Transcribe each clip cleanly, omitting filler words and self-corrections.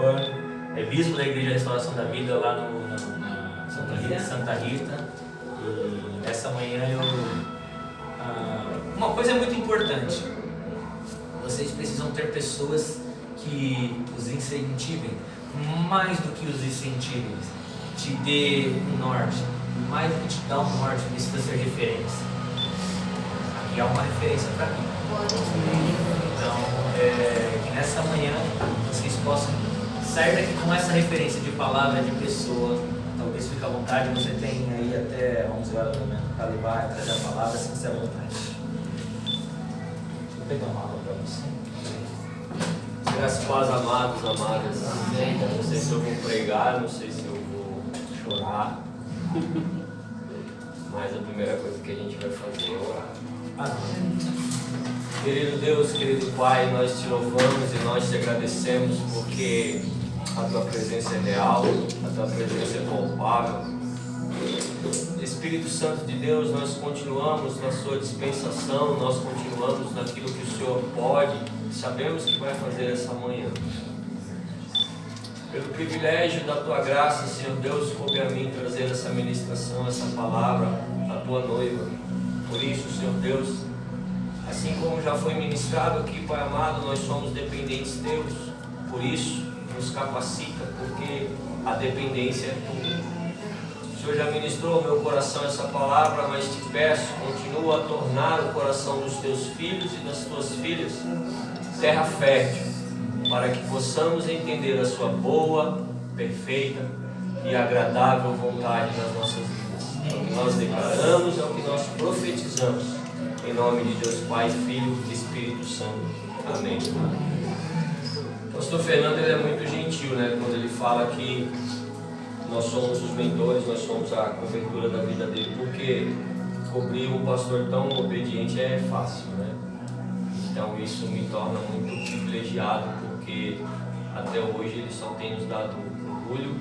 pastor, é bispo da Igreja Restauração da Vida lá na Santa Rita. E essa manhã uma coisa muito importante: vocês precisam ter pessoas que os incentivem, mais do que os incentivem, te dê um norte, mais do que te dar um norte, precisa ser referência. Aqui há uma referência para mim. Então, que nessa manhã vocês possam sair daqui com essa referência de palavra, de pessoa. Talvez fique à vontade, você tem aí até 11 horas da manhã para levar e trazer a palavra, se quiser à vontade. Vou pegar uma aula para você. Graças a paz, amados, amadas. Amém. Não sei se eu vou pregar, não sei se eu vou chorar. Mas a primeira coisa que a gente vai fazer é orar. Querido Deus, querido Pai, nós te louvamos e nós te agradecemos porque a tua presença é real, a tua presença é palpável. Espírito Santo de Deus, nós continuamos na sua dispensação, nós continuamos naquilo que o Senhor pode, sabemos que vai fazer essa manhã. Pelo privilégio da tua graça, Senhor Deus, coube a mim trazer essa ministração, essa palavra à tua noiva. Por isso, Senhor Deus, assim como já foi ministrado aqui, Pai amado, nós somos dependentes teus. Por isso, nos capacita, porque a dependência é tua. O Senhor já ministrou ao meu coração essa palavra, mas te peço, continua a tornar o coração dos teus filhos e das tuas filhas terra fértil, para que possamos entender a sua boa, perfeita e agradável vontade nas nossas vidas. É o que nós declaramos, é o que nós profetizamos. Em nome de Deus Pai, Filho e Espírito Santo. Amém. O pastor Fernando, ele é muito gentil, né? Quando ele fala que nós somos os mentores, nós somos a cobertura da vida dele, porque cobrir um pastor tão obediente é fácil, né? Então isso me torna muito privilegiado, porque até hoje ele só tem nos dado orgulho,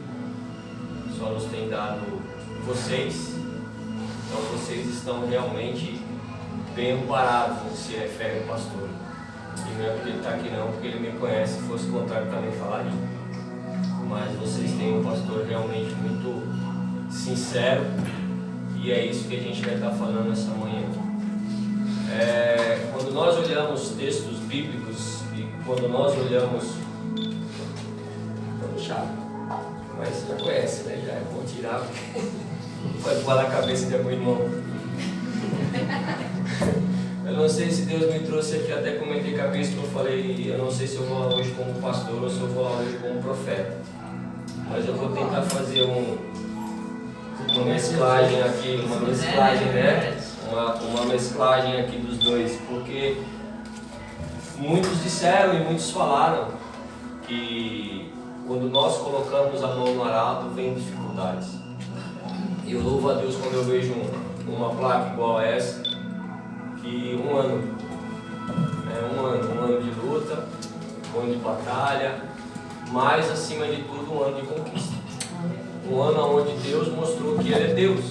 só nos tem dado vocês. Então vocês estão realmente bem amparados no que se refere ao pastor. E não é porque ele está aqui não, porque ele me conhece, se fosse o contrário também falaria. Mas vocês têm um pastor realmente muito sincero, e é isso que a gente vai estar falando essa manhã. Quando nós olhamos textos bíblicos e quando nós olhamos, chato, mas já conhece, né? Já é bom tirar, porque pode voar na cabeça de algum irmão. Eu não sei se Deus me trouxe aqui, até comentei com a bispo, eu falei, eu não sei se eu vou lá hoje como pastor ou se eu vou lá hoje como profeta. Mas eu vou tentar fazer uma mesclagem aqui, né? Uma mesclagem aqui dos dois, porque muitos disseram e muitos falaram que quando nós colocamos a mão no arado, vem dificuldades. E eu louvo a Deus quando eu vejo uma placa igual a essa, que um ano de luta, um ano de batalha, mas acima de tudo um ano de conquista. Um ano onde Deus mostrou que Ele é Deus.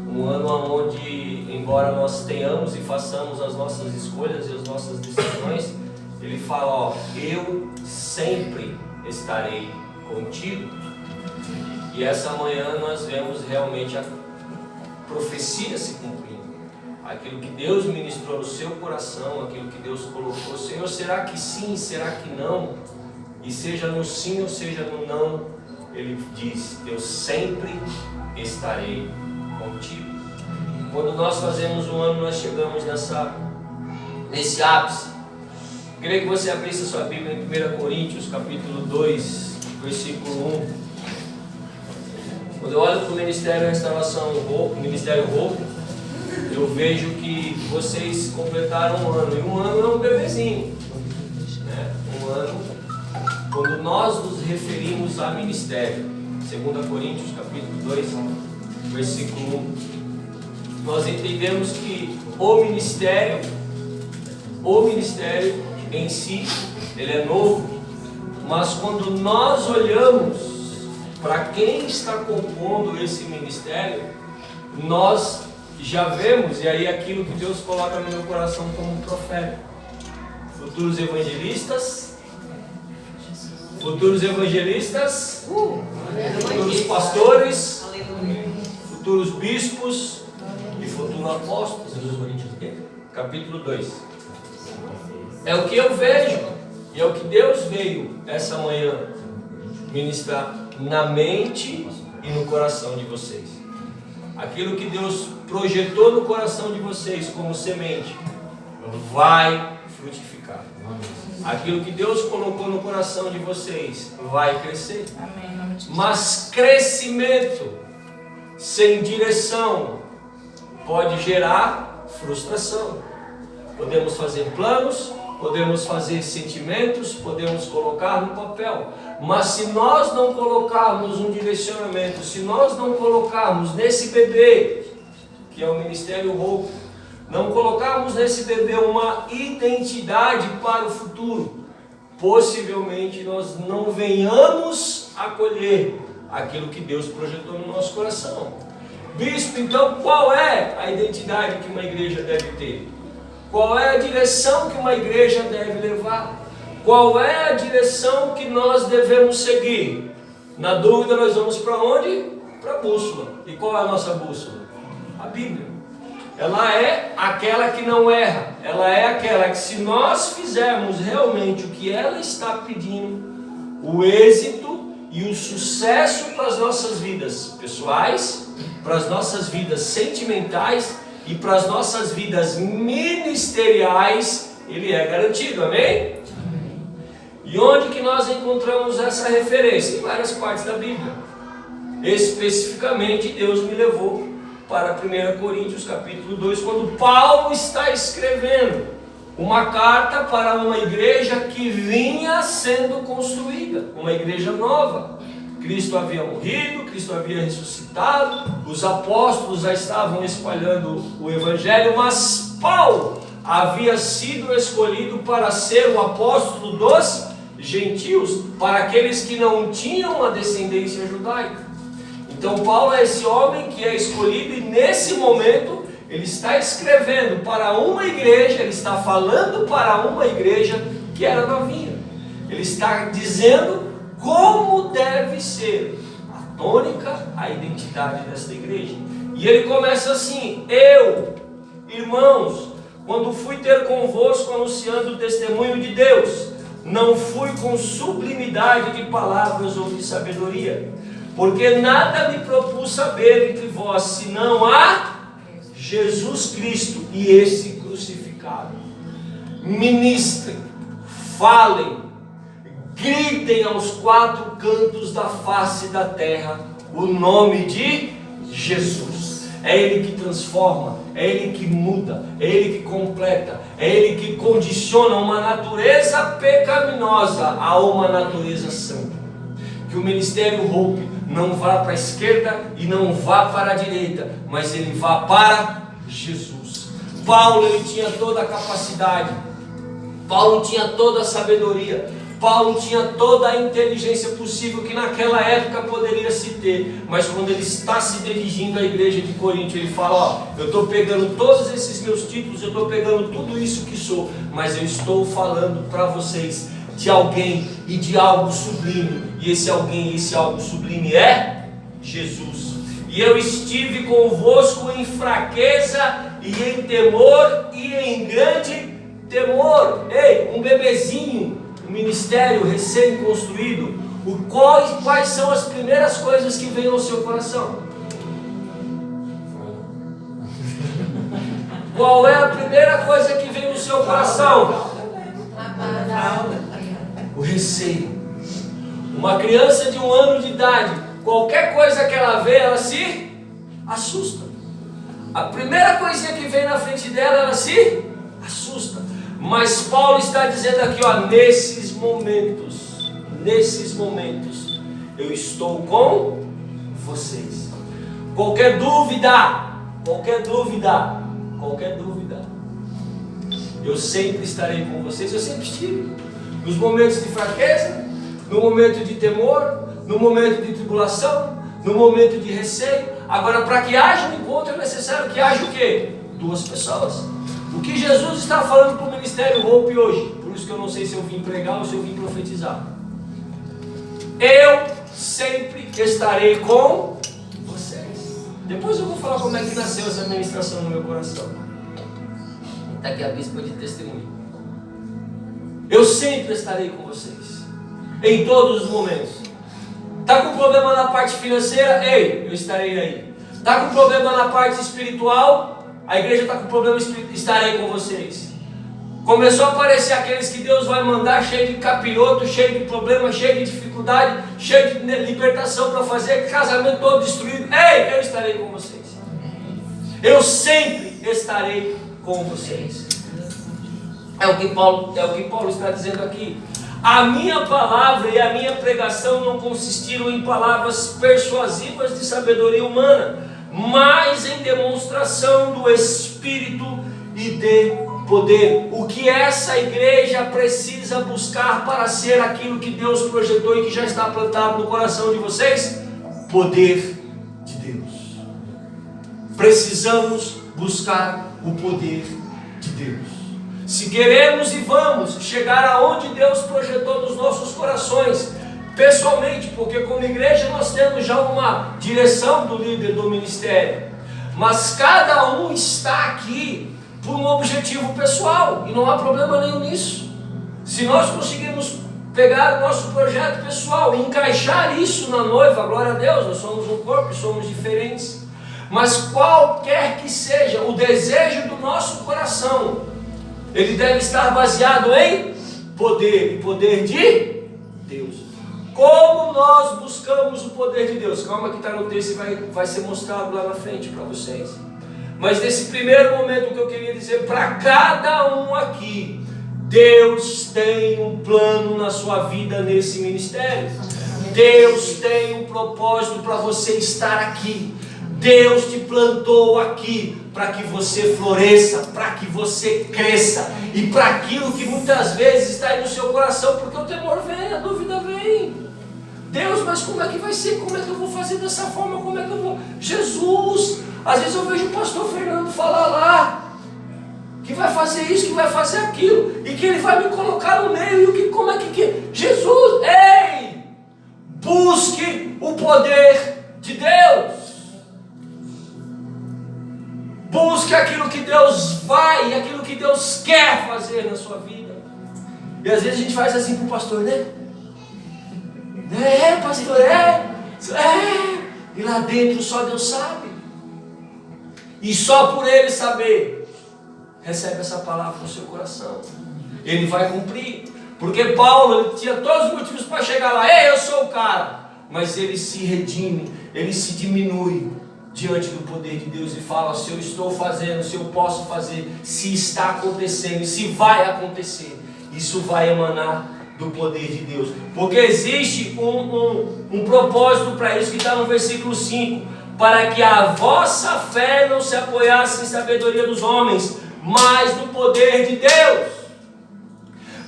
Um ano onde, embora nós tenhamos e façamos as nossas escolhas e as nossas decisões, Ele fala, ó, eu sempre estarei contigo. E essa manhã nós vemos realmente a profecia se cumprindo. Aquilo que Deus ministrou no seu coração, aquilo que Deus colocou. Senhor, será que sim, será que não? E seja no sim ou seja no não, Ele diz, eu sempre estarei contigo. Quando nós fazemos um ano, nós chegamos nesse ápice. Queria que você abrisse a sua Bíblia em 1 Coríntios, capítulo 2, versículo 1. Quando eu olho para o Ministério Restauração, o Ministério Hope, eu vejo que vocês completaram um ano. E um ano é um bebezinho, né? Um ano, quando nós nos referimos a ministério. 2 Coríntios, capítulo 2, versículo 1. Nós entendemos que o ministério em si, ele é novo, mas quando nós olhamos para quem está compondo esse ministério, nós já vemos, e aí aquilo que Deus coloca no meu coração como profeta, futuros evangelistas, futuros evangelistas, futuros pastores, futuros bispos e futuros apóstolos. Capítulo 2. É o que eu vejo e é o que Deus veio essa manhã ministrar na mente e no coração de vocês. Aquilo que Deus projetou no coração de vocês como semente vai frutificar. Aquilo que Deus colocou no coração de vocês vai crescer. Mas crescimento sem direção pode gerar frustração. Podemos fazer planos, podemos fazer sentimentos, podemos colocar no papel, mas se nós não colocarmos um direcionamento, se nós não colocarmos nesse bebê, que é o Ministério Hope, não colocarmos nesse bebê uma identidade para o futuro, possivelmente nós não venhamos a colher aquilo que Deus projetou no nosso coração. Bispo, então qual é a identidade que uma igreja deve ter? Qual é a direção que uma igreja deve levar? Qual é a direção que nós devemos seguir? Na dúvida, nós vamos para onde? Para a bússola. E qual é a nossa bússola? A Bíblia. Ela é aquela que não erra. Ela é aquela que, se nós fizermos realmente o que ela está pedindo, o êxito e o sucesso para as nossas vidas pessoais, para as nossas vidas sentimentais e para as nossas vidas ministeriais, ele é garantido, amém? E onde que nós encontramos essa referência? Em várias partes da Bíblia. Especificamente, Deus me levou para 1 Coríntios capítulo 2, quando Paulo está escrevendo uma carta para uma igreja que vinha sendo construída, uma igreja nova. Cristo havia morrido, Cristo havia ressuscitado, os apóstolos já estavam espalhando o evangelho, mas Paulo havia sido escolhido para ser o apóstolo dos gentios, para aqueles que não tinham a descendência judaica. Então Paulo é esse homem que é escolhido, e nesse momento ele está escrevendo para uma igreja, ele está falando para uma igreja que era novinha. Ele está dizendo como deve ser a tônica, a identidade desta igreja. E ele começa assim: eu, irmãos, quando fui ter convosco anunciando o testemunho de Deus, não fui com sublimidade de palavras ou de sabedoria, porque nada me propus saber entre vós, senão a Jesus Cristo e esse crucificado. Ministrem, falem, gritem aos quatro cantos da face da terra o nome de Jesus. É Ele que transforma, é Ele que muda, é Ele que completa, é Ele que condiciona uma natureza pecaminosa a uma natureza santa. Que o Ministério Hope não vá para a esquerda e não vá para a direita, mas ele vá para Jesus. Paulo, ele tinha toda a capacidade, Paulo tinha toda a sabedoria, Paulo tinha toda a inteligência possível que naquela época poderia se ter, mas quando ele está se dirigindo à igreja de Corinto, ele fala: ó, eu estou pegando todos esses meus títulos, eu estou pegando tudo isso que sou, mas eu estou falando para vocês de alguém e de algo sublime, e esse alguém e esse algo sublime é Jesus. E eu estive convosco em fraqueza e em temor e em grande temor. Ei, um bebezinho, um ministério recém-construído, quais são as primeiras coisas que vêm ao seu coração? Qual é a primeira coisa que vem no seu coração? O receio. Uma criança de 1 ano de idade, qualquer coisa que ela vê, ela se assusta. A primeira coisinha que vem na frente dela, ela se assusta. Mas Paulo está dizendo aqui, ó, nesses momentos, eu estou com vocês. Qualquer dúvida, eu sempre estarei com vocês. Eu sempre estive. Nos momentos de fraqueza, no momento de temor, no momento de tribulação, no momento de receio. Agora, para que haja um encontro, é necessário que haja o quê? 2 pessoas. O que Jesus está falando para o Ministério Hope hoje? Por isso que eu não sei se eu vim pregar ou se eu vim profetizar. estarei com vocês. Depois eu vou falar como é que nasceu essa ministração no meu coração. Está aqui a bispa de testemunho. Eu sempre estarei com vocês, em todos os momentos. Está com problema na parte financeira? Ei, eu estarei aí. Está com problema na parte espiritual? A igreja está com problema espiritual? Estarei com vocês. Começou a aparecer aqueles que Deus vai mandar cheio de capiroto, cheio de problema, cheio de dificuldade, cheio de libertação para fazer, casamento todo destruído. Ei, eu estarei com vocês. Eu sempre estarei com vocês. É o que Paulo está dizendo aqui. A minha palavra e a minha pregação não consistiram em palavras persuasivas de sabedoria humana, mas em demonstração do Espírito e de poder. O que essa igreja precisa buscar para ser aquilo que Deus projetou e que já está plantado no coração de vocês? Poder de Deus. Precisamos buscar o poder de Deus. Se queremos e vamos chegar aonde Deus projetou nos nossos corações, pessoalmente, porque como igreja nós temos já uma direção do líder do ministério, mas cada um está aqui por um objetivo pessoal, e não há problema nenhum nisso. Se nós conseguirmos pegar o nosso projeto pessoal e encaixar isso na noiva, glória a Deus, nós somos um corpo e somos diferentes, mas qualquer que seja o desejo do nosso coração, ele deve estar baseado em poder, e poder de Deus. Como nós buscamos o poder de Deus? Calma que está no texto e vai ser mostrado lá na frente para vocês. Mas nesse primeiro momento que eu queria dizer para cada um aqui, Deus tem um plano na sua vida nesse ministério. Deus tem um propósito para você estar aqui. Deus te plantou aqui para que você floresça, para que você cresça e para aquilo que muitas vezes está aí no seu coração, porque o temor vem, a dúvida vem. Deus, mas como é que vai ser? Como é que eu vou fazer dessa forma? Como é que eu vou? Jesus, às vezes eu vejo o pastor Fernando falar lá que vai fazer isso, que vai fazer aquilo e que ele vai me colocar no meio e como é que Jesus, ei, busque o poder de Deus. Busque aquilo que Deus vai, aquilo que Deus quer fazer na sua vida. E às vezes a gente faz assim para o pastor, né? Pastor, e lá dentro só Deus sabe. E só por Ele saber, recebe essa palavra no seu coração. Ele vai cumprir. Porque Paulo, ele tinha todos os motivos para chegar lá. Eu sou o cara. Mas ele se redime, ele se diminui diante do poder de Deus e fala: se eu estou fazendo, se eu posso fazer, se está acontecendo, se vai acontecer, isso vai emanar do poder de Deus, porque existe um propósito para isso que está no versículo 5: para que a vossa fé não se apoiasse em sabedoria dos homens, mas no poder de Deus,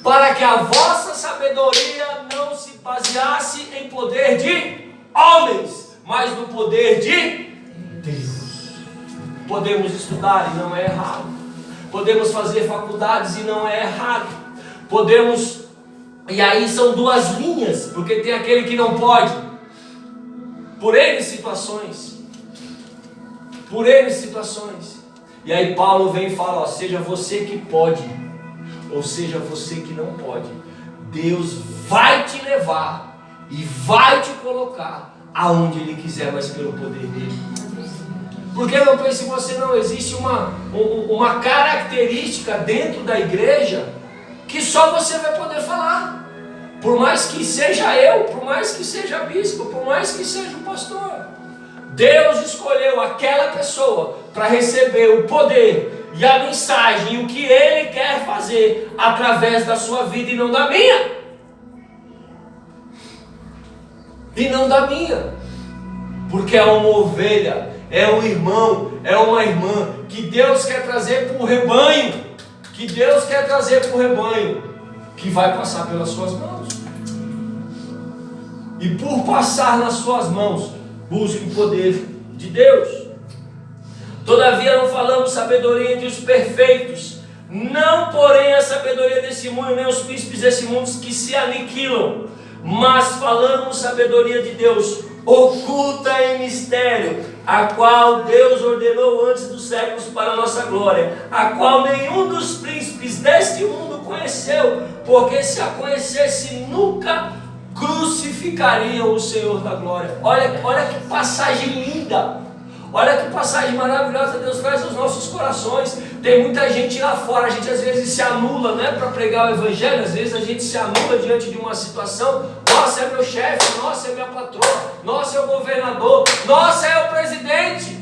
para que a vossa sabedoria não se baseasse em poder de homens, mas no poder de Deus. Podemos estudar e não é errado, podemos fazer faculdades e não é errado, podemos, e aí são duas linhas, porque tem aquele que não pode, por N situações, e aí Paulo vem e fala: ó, seja você que pode, ou seja você que não pode, Deus vai te levar e vai te colocar aonde Ele quiser, mas pelo poder dEle. Porque não pense você, não existe uma característica dentro da igreja que só você vai poder falar. Por mais que seja eu, por mais que seja bispo, por mais que seja o pastor, Deus escolheu aquela pessoa para receber o poder e a mensagem e o que Ele quer fazer através da sua vida e não da minha. E não da minha. Porque é uma ovelha, é um irmão, é uma irmã que Deus quer trazer para o rebanho, que vai passar pelas suas mãos. E por passar nas suas mãos, busque o poder de Deus. Todavia não falamos sabedoria entre os perfeitos, não porém a sabedoria desse mundo, nem os príncipes desse mundo que se aniquilam, mas falamos sabedoria de Deus, oculta em mistério, a qual Deus ordenou antes dos séculos para a nossa glória, a qual nenhum dos príncipes deste mundo conheceu, porque se a conhecesse nunca crucificariam o Senhor da glória. Olha que passagem linda, olha que passagem maravilhosa Deus traz aos nossos corações. Tem muita gente lá fora, a gente às vezes se anula, né, para pregar o evangelho, às vezes a gente se anula diante de uma situação. Nossa, é meu chefe, nossa, é minha patroa, nossa, é o governador, nossa, é o presidente.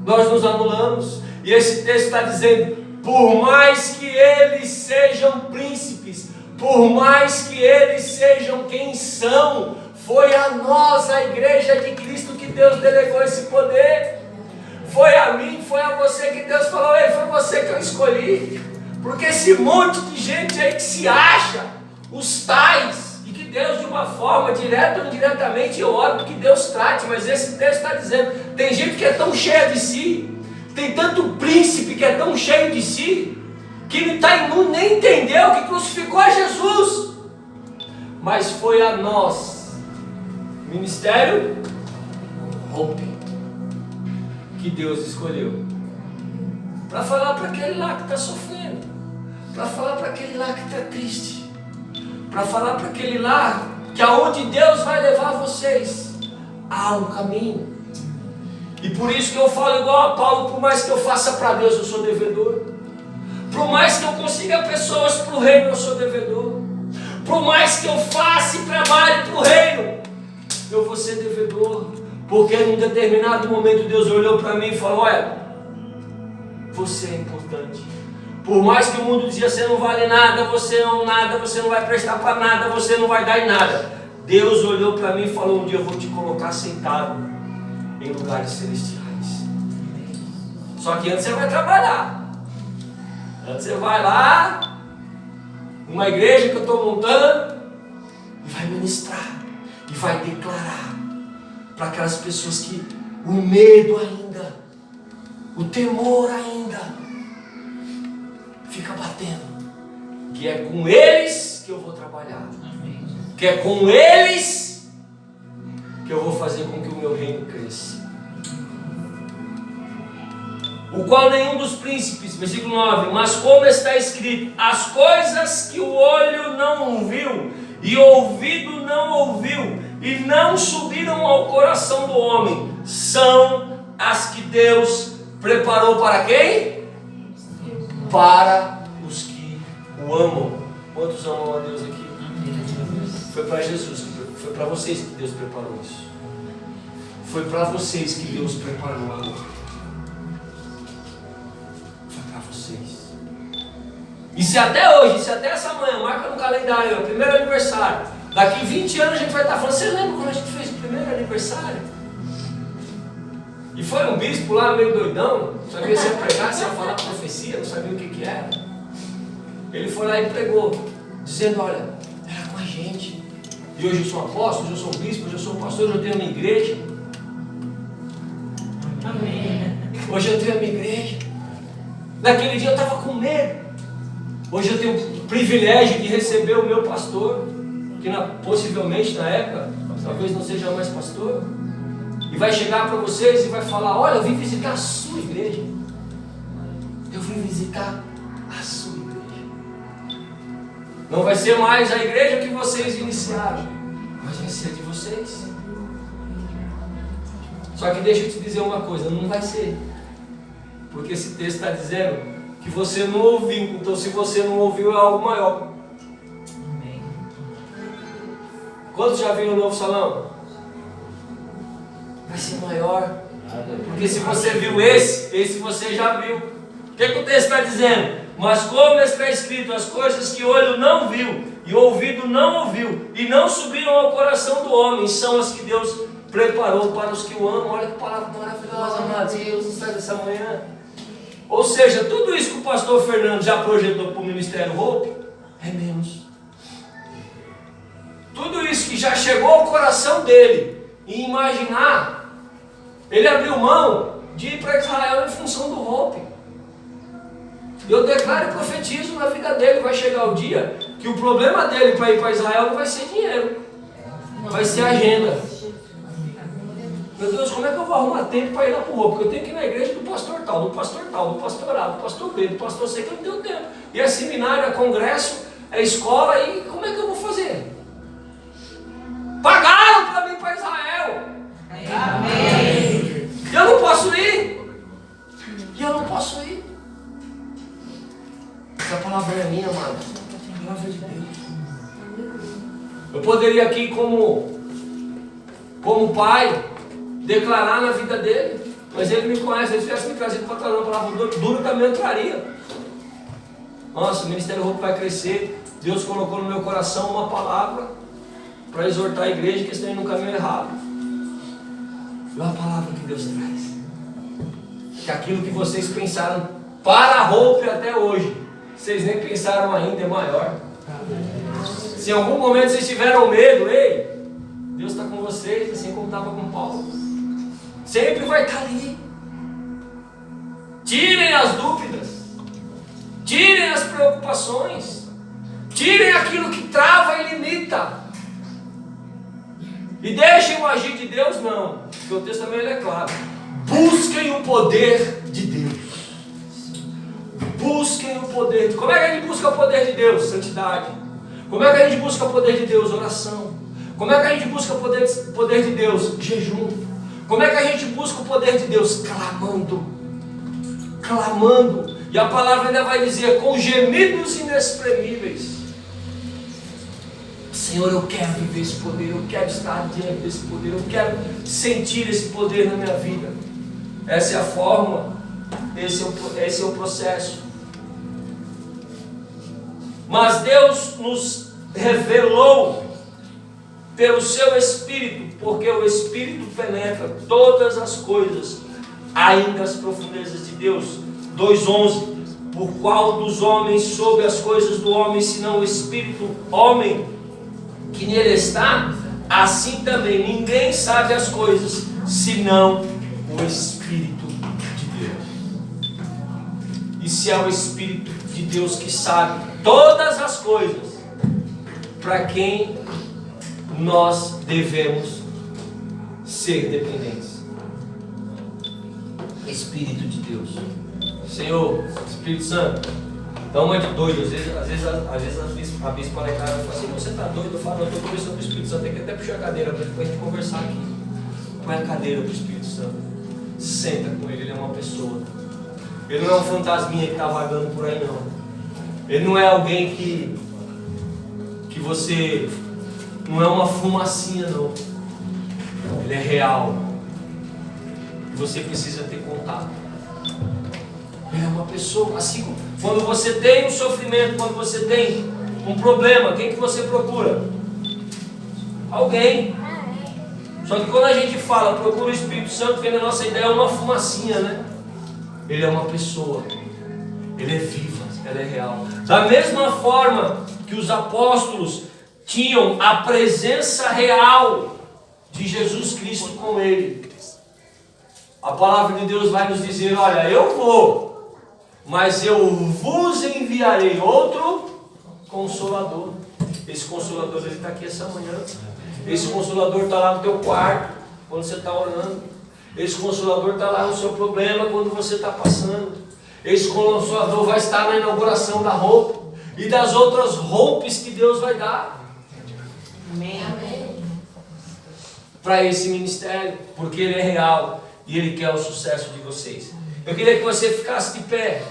Nós nos anulamos, e esse texto está dizendo: por mais que eles sejam príncipes, por mais que eles sejam quem são, foi a nós, a igreja de Cristo, que Deus delegou esse poder. Foi a mim, foi a você que Deus falou: ei, foi você que eu escolhi. Porque esse monte de gente aí que se acha os tais, e que Deus, de uma forma direta ou indiretamente, eu oro que Deus trate, mas esse texto está dizendo: tem gente que é tão cheia de si, tem tanto príncipe que é tão cheio de si, que nem entendeu que crucificou a Jesus. Mas foi a nós, ministério Hope, que Deus escolheu, para falar para aquele lá que está sofrendo, para falar para aquele lá que está triste, para falar para aquele lá que aonde Deus vai levar vocês, há um caminho. E por isso que eu falo igual a Paulo: por mais que eu faça para Deus, eu sou devedor. Por mais que eu consiga pessoas para o reino, eu sou devedor. Por mais que eu faça e trabalhe para o reino, eu vou ser devedor. Porque em um determinado momento Deus olhou para mim e falou: olha, você é importante. Por mais que o mundo dizia: você não vale nada, você não nada, você não vai prestar para nada, você não vai dar em nada. Deus olhou para mim e falou: um dia eu vou te colocar sentado em lugares celestiais. Só que antes você vai trabalhar. Antes você vai lá, numa igreja que eu estou montando, e vai ministrar, e vai declarar para aquelas pessoas que o medo ainda, o temor ainda fica batendo, que é com eles que eu vou trabalhar, que é com eles que eu vou fazer com que o meu reino cresça. O qual nenhum dos príncipes, versículo 9, mas como está escrito: as coisas que o olho não viu, e o ouvido não ouviu, e não subiram ao coração do homem, são as que Deus preparou para quem? Para os que o amam. Quantos amam a Deus aqui? Foi para Jesus, foi para vocês que Deus preparou isso. Foi para vocês que Deus preparou. Foi para vocês. E se até hoje, se até essa manhã, marca no calendário, é o primeiro aniversário. Daqui 20 anos a gente vai estar falando: você lembra quando a gente fez o primeiro aniversário? E foi um bispo lá meio doidão, não sabia se ia pregar, se ia falar profecia, não sabia o que era. Ele foi lá e pregou, dizendo: olha, era com a gente. E hoje eu sou apóstolo, hoje eu sou bispo, hoje eu sou pastor, hoje eu tenho uma igreja. Amém. Hoje eu tenho a minha igreja. Naquele dia eu estava com medo. Hoje eu tenho o privilégio de receber o meu pastor, que possivelmente na época, talvez não seja mais pastor, e vai chegar para vocês e vai falar: olha, eu vim visitar a sua igreja. Eu vim visitar a sua igreja. Não vai ser mais a igreja que vocês iniciaram, mas vai ser de vocês. Só que deixa eu te dizer uma coisa: não vai ser. Porque esse texto está dizendo que você não ouviu. Então, se você não ouviu, é algo maior. Amém. Quantos já viram o novo salão? Vai ser maior. Porque se você viu esse você já viu. O que o texto está dizendo? Mas como está escrito: as coisas que o olho não viu, e o ouvido não ouviu, e não subiram ao coração do homem, são as que Deus preparou para os que o amam. Olha que palavra maravilhosa, amados. Deus nos traz essa manhã. Ou seja, tudo isso que o pastor Fernando já projetou para o Ministério Hope é menos. Tudo isso que já chegou ao coração dele e imaginar, ele abriu mão de ir para Israel em função do Hope. Eu declaro e profetizo na vida dele. Vai chegar o dia que o problema dele para ir para Israel não vai ser dinheiro, vai ser agenda. Meu Deus, como é que eu vou arrumar tempo para ir lá para o rua? Porque eu tenho que ir na igreja do pastor tal, do pastor tal, do pastor A, do pastor B, do pastor C, que eu não tenho tempo. E é seminário, é congresso, é escola, e como é que eu vou fazer? Pagaram para mim para Israel. Amém. E eu não posso ir. E eu não posso ir. Essa palavra é minha, amado. A palavra de Deus. Eu poderia aqui como pai declarar na vida dele, mas ele me conhece. Se ele tivesse me trazido para trazer uma palavra dura, também entraria. Nossa, o Ministério Hope vai crescer. Deus colocou no meu coração uma palavra para exortar a igreja que está indo no caminho errado. E a palavra que Deus traz, que aquilo que vocês pensaram para a Hope até hoje, vocês nem pensaram ainda, é maior. Se em algum momento vocês tiveram medo, ei, Deus está com vocês, assim como estava com Paulo. Sempre vai estar ali. Tirem as dúvidas, tirem as preocupações, tirem aquilo que trava e limita, e deixem o agir de Deus. Não, porque o texto também é claro. Busquem o poder de Deus. Busquem o poder. Como é que a gente busca o poder de Deus? Santidade. Como é que a gente busca o poder de Deus? Oração. Como é que a gente busca o poder de Deus? Jejum. Como é que a gente busca o poder de Deus? Clamando. Clamando. E a palavra ainda vai dizer, com gemidos inexprimíveis. Senhor, eu quero viver esse poder, eu quero estar diante desse poder, eu quero sentir esse poder na minha vida. Essa é a fórmula, esse é o processo. Mas Deus nos revelou pelo seu Espírito, porque o Espírito penetra todas as coisas, ainda as profundezas de Deus. 2:11, por qual dos homens soube as coisas do homem, senão o Espírito homem que nele está? Assim também ninguém sabe as coisas, senão o Espírito de Deus. E se é o Espírito de Deus que sabe todas as coisas, para quem nós devemos ser dependentes? Espírito de Deus. Senhor, Espírito Santo, dá uma de doido. Às vezes a bispa lá em casa fala assim, você está doido? Eu falo, eu estou conversando com o Espírito Santo, tem que até puxar a cadeira para a gente conversar aqui. Põe a cadeira para o Espírito Santo, senta com ele, ele é uma pessoa. Ele não é um fantasminha que está vagando por aí, não. Ele não é alguém que você, não é uma fumacinha, não. Ele é real. E você precisa ter contato. Ele é uma pessoa. Assim, quando você tem um sofrimento, quando você tem um problema, quem que você procura? Alguém. Só que quando a gente fala, procura o Espírito Santo, vem na nossa ideia uma fumacinha, né? Ele é uma pessoa. Ele é viva, ela é real. Da mesma forma que os apóstolos tinham a presença real de Jesus Cristo com ele, a palavra de Deus vai nos dizer, olha, eu vou, mas eu vos enviarei outro Consolador. Esse Consolador, ele está aqui essa manhã. Esse Consolador está lá no teu quarto, quando você está orando. Esse Consolador está lá no seu problema, quando você está passando. Esse Consolador vai estar na inauguração da roupa e das outras roupas que Deus vai dar. Amém. Para esse ministério, porque ele é real e ele quer o sucesso de vocês. Eu queria que você ficasse de pé.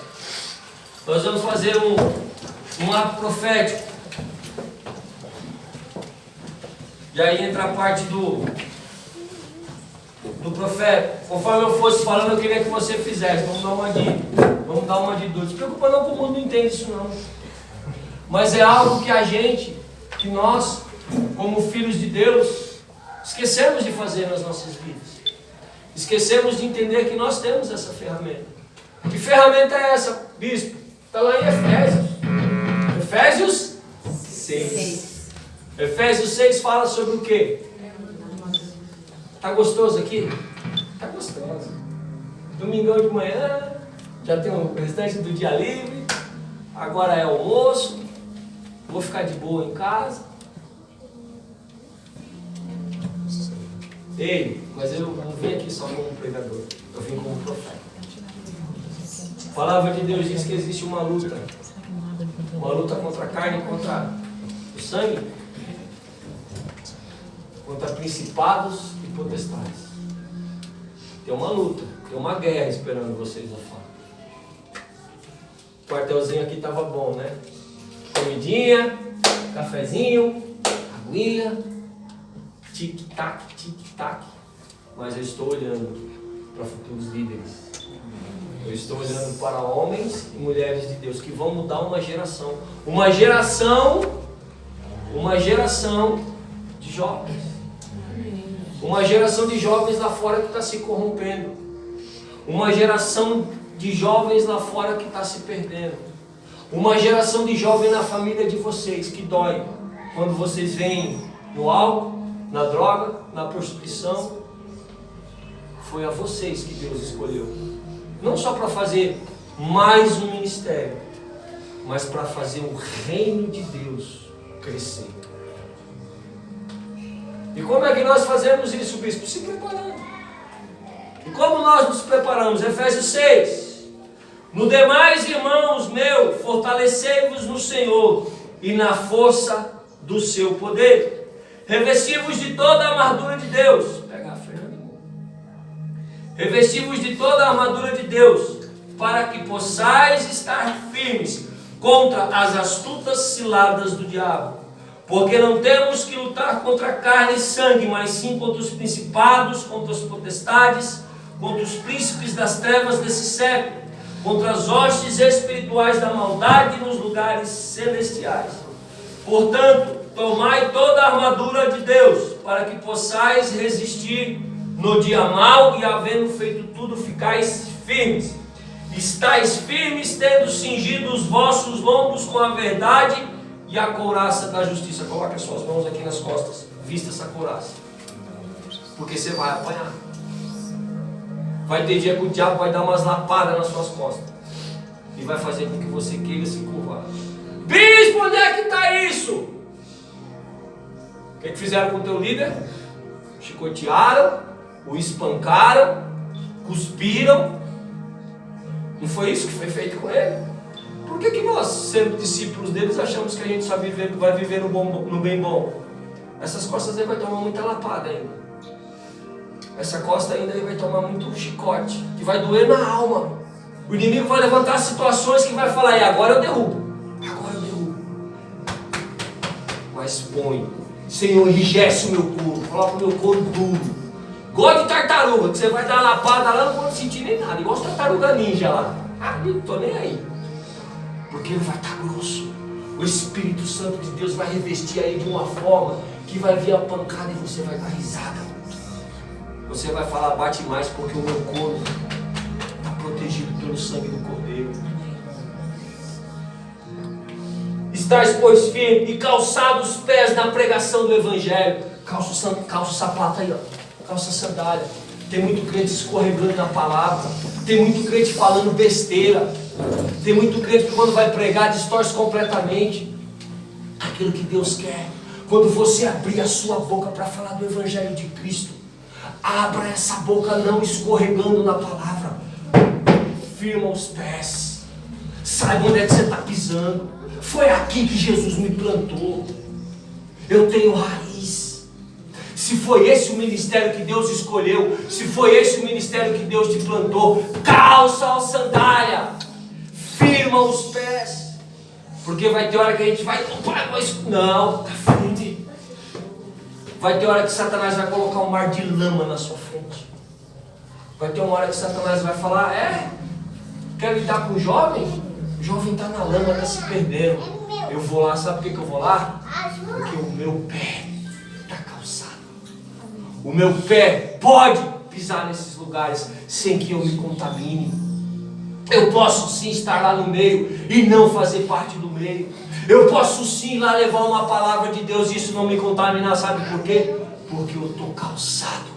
Nós vamos fazer um ato profético. E aí entra a parte do profeta. Conforme eu fosse falando, eu queria que você fizesse. Vamos dar uma de dúvida. Não se preocupa não, que o mundo não entende isso não. Mas é algo que nós, como filhos de Deus, esquecemos de fazer nas nossas vidas. Esquecemos de entender que nós temos essa ferramenta. Que ferramenta é essa, bispo? Está lá em Efésios. Efésios 6. Efésios 6 fala sobre o quê? Está gostoso aqui? Está gostoso. Domingão de manhã, já tem o restante do dia livre. agora é almoço, vou ficar de boa em casa. Ei, mas eu não vim aqui só como pregador, eu vim como profeta. A palavra de Deus diz que existe uma luta contra a carne, contra o sangue, contra principados e potestades. Tem uma luta, tem uma guerra esperando vocês lá fora. O quartelzinho aqui estava bom, né? Comidinha, cafezinho, aguinha, tic-tac, tic-tac. Mas eu estou olhando para futuros líderes. Eu estou olhando para homens e mulheres de Deus que vão mudar uma geração. Uma geração de jovens. Uma geração de jovens lá fora que está se corrompendo. Uma geração de jovens lá fora que está se perdendo. Uma geração de jovens na família de vocês que dói quando vocês veem no álcool, na droga, na prostituição. Foi a vocês que Deus escolheu. Não só para fazer mais um ministério, mas para fazer o reino de Deus crescer. E como é que nós fazemos isso, bispo? Se preparando. E como nós nos preparamos? Efésios 6. No demais, irmãos meus, fortalecei-vos no Senhor e na força do seu poder. Revesti-vos de toda a armadura de Deus. Pega a Fernanda. Revesti-vos de toda a armadura de Deus, para que possais estar firmes contra as astutas ciladas do diabo. Porque não temos que lutar contra carne e sangue, mas sim contra os principados, contra as potestades, contra os príncipes das trevas desse século, contra as hostes espirituais da maldade nos lugares celestiais. Portanto, tomai toda a armadura de Deus, para que possais resistir no dia mau e, havendo feito tudo, ficais firmes. Estais firmes, tendo cingido os vossos lombos com a verdade e a couraça da justiça. Coloque as suas mãos aqui nas costas. Vista essa couraça. Porque você vai apanhar. Vai ter dia que o diabo vai dar umas lapadas nas suas costas. E vai fazer com que você queira se curvar. Bispo, onde é que está isso? O que fizeram com o teu líder? Chicotearam, o espancaram, cuspiram. Não foi isso que foi feito com ele? Por que nós, sendo discípulos deles, achamos que a gente só vai viver no bem bom? Essas costas aí vai tomar muita lapada ainda. Essa costa ainda vai tomar muito chicote, que vai doer na alma. O inimigo vai levantar situações que vai falar, e agora eu derrubo. Agora eu derrubo. Mas põe. Senhor, enrijece o meu couro. Coloca o meu couro duro. Igual de tartaruga, que você vai dar lapada lá, não pode sentir nem nada. Igual as tartaruga ninja lá. Ah, não estou nem aí. Porque ele vai estar grosso. O Espírito Santo de Deus vai revestir aí de uma forma que vai vir a pancada e você vai dar risada. Você vai falar, bate mais, porque o meu corpo está protegido pelo sangue do Cordeiro. Estais, pois, firmes e calçados os pés na pregação do Evangelho. Calça sapato aí, ó. Calça sandália. Tem muito crente escorregando na palavra. Tem muito crente falando besteira. Tem muito crente que quando vai pregar distorce completamente aquilo que Deus quer. Quando você abrir a sua boca para falar do Evangelho de Cristo, abra essa boca não escorregando na palavra. Firma os pés. Saiba onde é que você está pisando. Foi aqui que Jesus me plantou. Eu tenho raiz. Se foi esse o ministério que Deus escolheu, se foi esse o ministério que Deus te plantou, calça a sandália, firma os pés, porque vai ter hora que a gente vai, não, tá frente. Vai ter hora que Satanás vai colocar um mar de lama na sua frente. Vai ter uma hora que Satanás vai falar, quer lidar com o jovem? O jovem está na lama, está se perdendo. Eu vou lá, sabe por que eu vou lá? Porque o meu pé está calçado. O meu pé pode pisar nesses lugares sem que eu me contamine. Eu posso sim estar lá no meio e não fazer parte do meio. Eu posso sim lá levar uma palavra de Deus e isso não me contaminar. Sabe por quê? Porque eu estou calçado.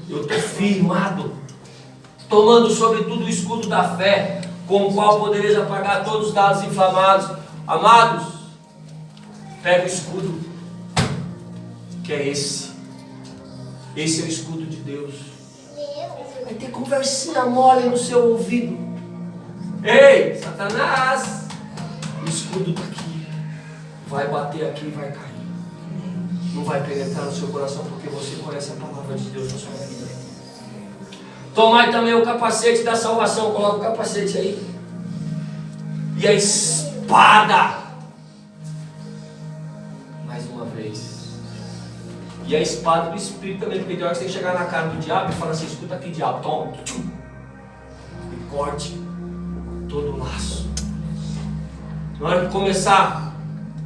Eu estou firmado. Tomando sobretudo o escudo da fé, com o qual podereis apagar todos os dados inflamados. Amados, pega o escudo, que é esse. Esse é o escudo de Deus. Vai ter conversinha mole no seu ouvido. Ei, Satanás, o escudo está aqui. Vai bater aqui e vai cair. Não vai penetrar no seu coração, porque você conhece a palavra de Deus na sua vida. Tomai também o capacete da salvação. Coloca o capacete aí. E a espada. Mais uma vez. E a espada do Espírito também. Porque tem hora que você tem que chegar na cara do diabo e falar assim: escuta aqui, diabo, toma. E corte todo o laço. Na hora de começar,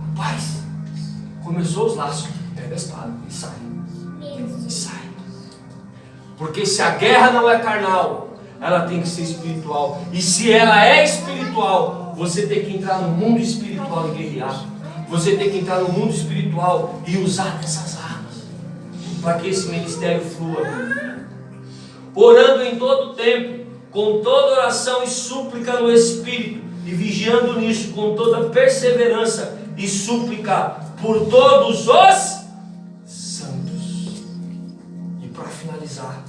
rapaz, começou os laços. Pega a espada e sai. E sai. Porque se a guerra não é carnal, ela tem que ser espiritual. E se ela é espiritual, você tem que entrar no mundo espiritual e guerrear. Você tem que entrar no mundo espiritual e usar essas armas para que esse ministério flua. Orando em todo tempo, com toda oração e súplica no Espírito, e vigiando nisso com toda perseverança e súplica por todos os santos. E para finalizar,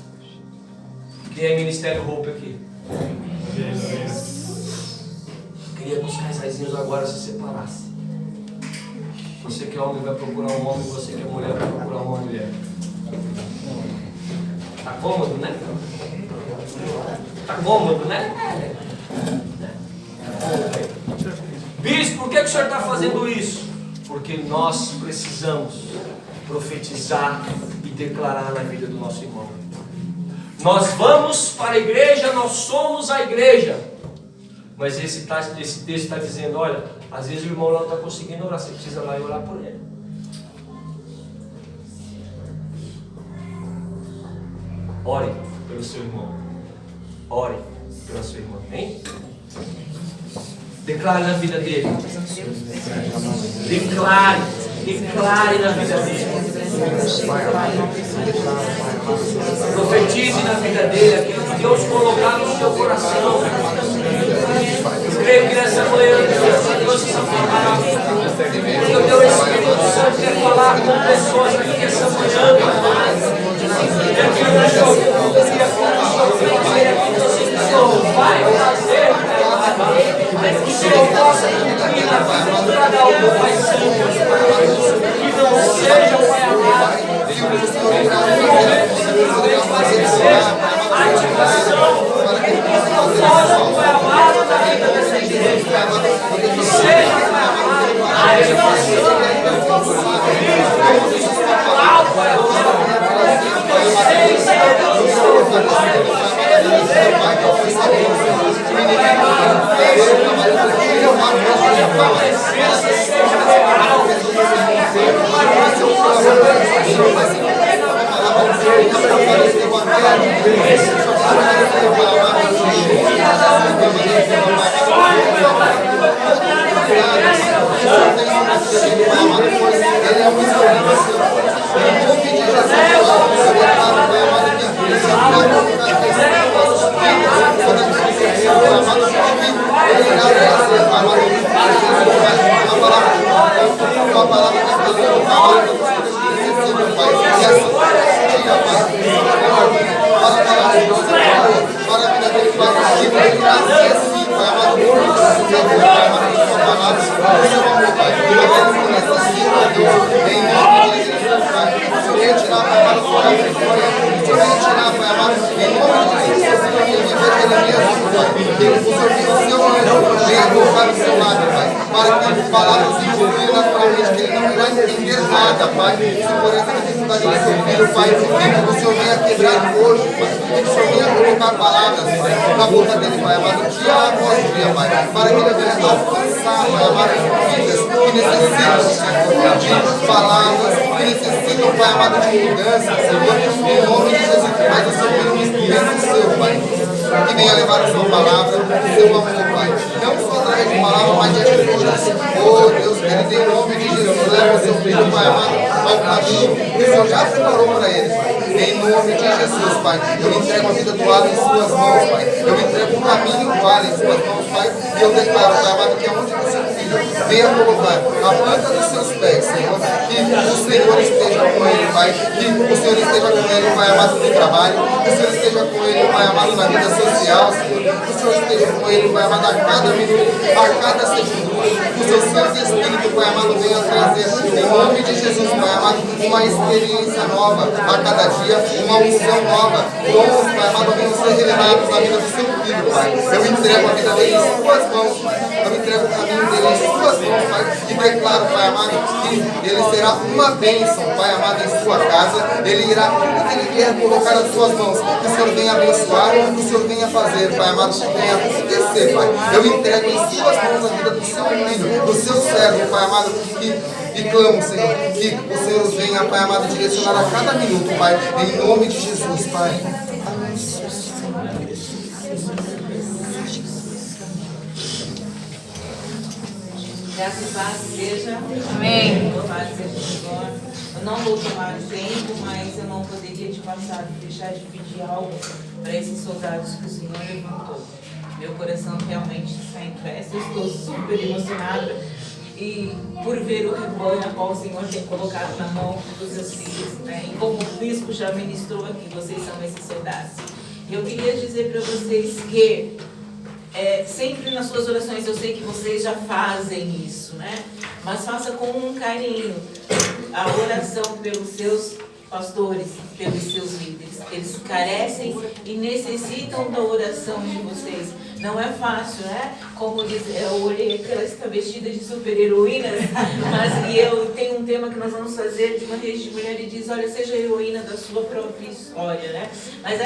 quem é Ministério Hope aqui? Queria que os casaizinhos agora se separassem. Você que é homem vai procurar um homem, você que é mulher vai procurar uma mulher. Tá cômodo, né? Tá cômodo, né? Bispo, por que o senhor está fazendo isso? Porque nós precisamos profetizar e declarar na vida do nosso irmão. Nós vamos para a igreja, nós somos a igreja. Mas esse texto está dizendo, olha, às vezes o irmão não está conseguindo orar, você precisa ir lá e orar por ele. Ore pelo seu irmão. Ore pela sua irmã. Hein? Declare na vida dele. Declare na vida dele. Profetize na vida dele aquilo que Deus colocar no seu coração. Eu creio que nessa manhã Deus está falando. Porque o teu Espírito Santo quer falar com pessoas aqui essa manhã. Vai fazer que o Senhor possa cumprir na vida de cada um, Pai Santo, que não seja, Pai amado, a ativação que não possa, Pai amado, na vida dessa igreja, que seja, Pai amado, a ativação do espiritual, Pai amado, que vocês que venha levar a sua palavra, seu amor, Pai. Não só através de palavras, mas de atitudes. Oh Deus, querido, em nome de Jesus, leva o seu filho, Pai amado, ao caminho que o Senhor já preparou para eles. em nome de Jesus, Pai. Eu entrego a vida do Alan em suas mãos, Pai. Eu entrego o caminho do Alan em suas mãos, Pai. E eu declaro, Pai amado, que aonde o seu filho venha colocar a planta dos seus pés, Senhor, que o Senhor esteja com ele, Pai. Que o Senhor esteja com ele, Pai amado, no trabalho. Que o Senhor esteja com ele, Pai amado, na vida social, Senhor. Que o Senhor esteja com ele, Pai amado, a cada minuto, a cada segundo. Que o seu Santo Espírito, Pai amado, venha trazer, em nome de Jesus, Pai amado, uma experiência nova a cada dia, uma unção nova. Dons, Pai amado, venham ser revelados na vida do seu filho, Pai. Eu entrego a vida dele em suas mãos, Pai. Eu entrego o caminho dele em suas mãos, Pai. E declaro, Pai amado, que ele será uma bênção, Pai amado, em sua casa. Ele irá tudo que ele quer colocar nas suas mãos. Que o Senhor venha abençoar, que o Senhor venha fazer, Pai amado, que venha acontecer, Pai. Eu entrego em suas mãos a vida do seu filho, do seu servo, Pai amado, e clamo, Senhor, que o Senhor venha, Pai amado, direcionar a cada minuto, Pai, em nome de Jesus, Pai. Graças e paz, igreja. Amém. Louvado seja o Senhor. Eu não vou tomar tempo, mas eu não poderia te passar, deixar de pedir algo para esses soldados que o Senhor levantou. Meu coração realmente está em festa. Eu estou super emocionada e por ver o rebanho a qual o Senhor tem colocado na mão dos seus filhos, né? E como o bispo já ministrou aqui, vocês são esses soldados. Eu queria dizer para vocês que sempre nas suas orações, eu sei que vocês já fazem isso, né? Mas faça com um carinho a oração pelos seus pastores, pelos seus líderes. Eles carecem e necessitam da oração de vocês. Não é fácil, né? Como diz, eu olhei que ela está vestida de super-heroínas, mas eu tenho um tema que nós vamos fazer de uma rede de mulher e diz, olha, seja heroína da sua própria história, né? Mas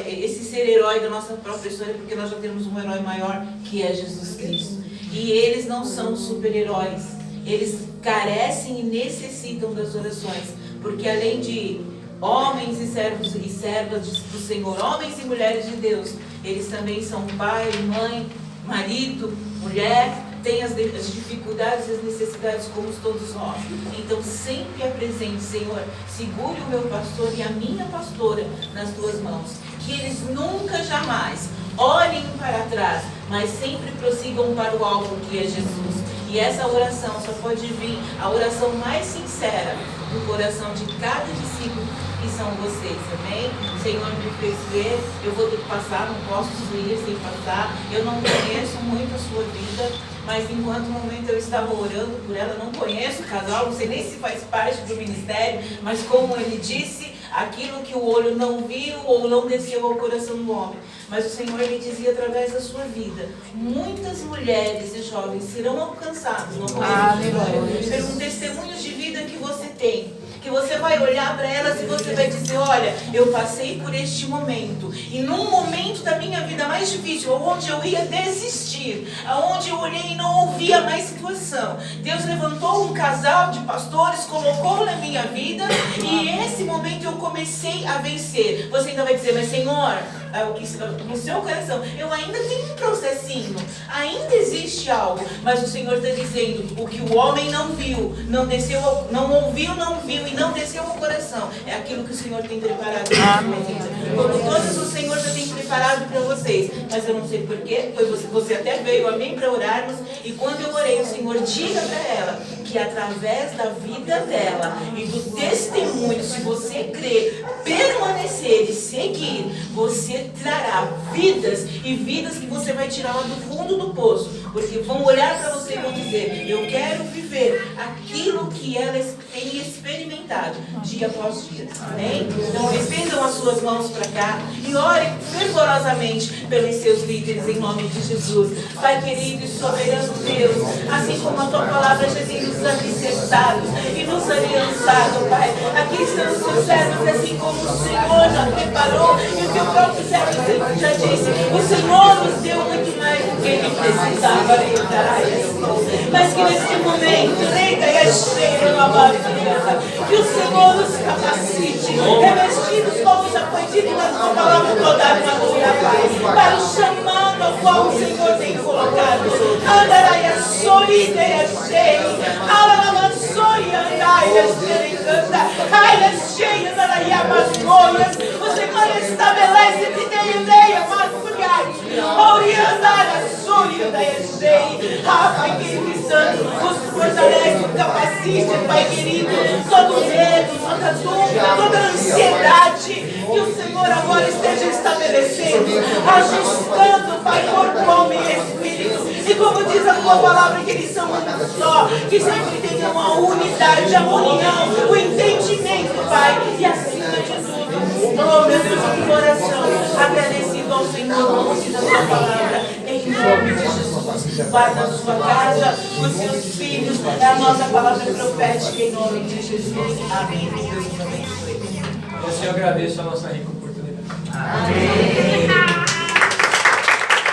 esse ser herói da nossa própria história, porque nós já temos um herói maior, que é Jesus Cristo. E eles não são super-heróis, eles carecem e necessitam das orações, porque além de homens e servos e servas do Senhor, homens e mulheres de Deus, eles também são pai, mãe, marido, mulher, têm as dificuldades e as necessidades como todos nós. Então sempre apresente, Senhor, segure o meu pastor e a minha pastora nas tuas mãos, que eles nunca jamais olhem para trás, mas sempre prossigam para o alvo que é Jesus. E essa oração só pode vir, a oração mais sincera do coração de cada discípulo, que são vocês, amém? O Senhor me fez ver, eu vou ter que passar, não posso ir sem passar. Eu não conheço muito a sua vida, mas enquanto no momento eu estava orando por ela, não conheço o casal, não sei nem se faz parte do ministério, mas como ele disse, aquilo que o olho não viu ou não desceu ao coração do homem. Mas o Senhor lhe dizia através da sua vida, muitas mulheres e jovens serão alcançadas no pelo um testemunho de vida que você tem, que você vai olhar para elas e você vai dizer, olha, eu passei por este momento, e num momento da minha vida mais difícil, onde eu ia desistir, onde eu olhei e não ouvia mais situação, Deus levantou um casal de pastores, colocou na minha vida, e esse momento eu comecei a vencer. Você ainda vai dizer, mas Senhor, no seu coração, eu ainda tenho um processinho, ainda existe algo, mas o Senhor está dizendo, o que o homem não viu, não desceu, não ouviu, não viu e não desceu ao coração, é aquilo que o Senhor tem preparado para vocês. Como todos o Senhor já tem preparado para vocês, mas eu não sei porquê, você até veio a mim para orarmos, e quando eu orei, o Senhor diga para ela, que através da vida dela e do testemunho, se você crer, permanecer e seguir, você trará vidas e vidas que você vai tirar lá do fundo do poço, porque vão olhar para você e vão dizer, eu quero viver aquilo que ela tem experimentado dia após dia, amém? Então estendam as suas mãos para cá e orem fervorosamente pelos seus líderes em nome de Jesus. Pai querido e soberano Deus, assim como a tua palavra já tem nos alicerçado e nos aliançado, Pai, aqui estão os seus servos, assim como o Senhor já preparou e o teu próprio servo já disse, o Senhor nos deu muito mais do que ele precisava, mas que neste momento, que o Senhor nos capacite, revestidos como já foi dito na tua palavra, toda uma glória, Pai, para o chamado ao qual o Senhor tem colocado. Andaraia, solideia, cheia, alama, soia, andaia, sericanta, aia, cheia, andaraia, mas vergonhas. O Senhor estabelece que tem ideia, mas Oriandara, Sônia, Estei. Pai querido Santo, os fortalece, capacite, Pai querido, todo medo, toda dúvida, toda ansiedade, que o Senhor agora esteja estabelecendo, ajustando, Pai, corpo, alma e espírito. E como diz a tua palavra, que eles são um só, que sempre tenham uma unidade, a união, o entendimento, Pai, e acima de tudo, oh meu Deus, que oração, agradecido ao Senhor, como diz a tua palavra, em nome de Jesus, guarda a sua casa, os seus filhos, é a nossa palavra profética, em nome de Jesus, amém. Deus nos abençoe. Eu te agradeço a nossa rica oportunidade. Amém.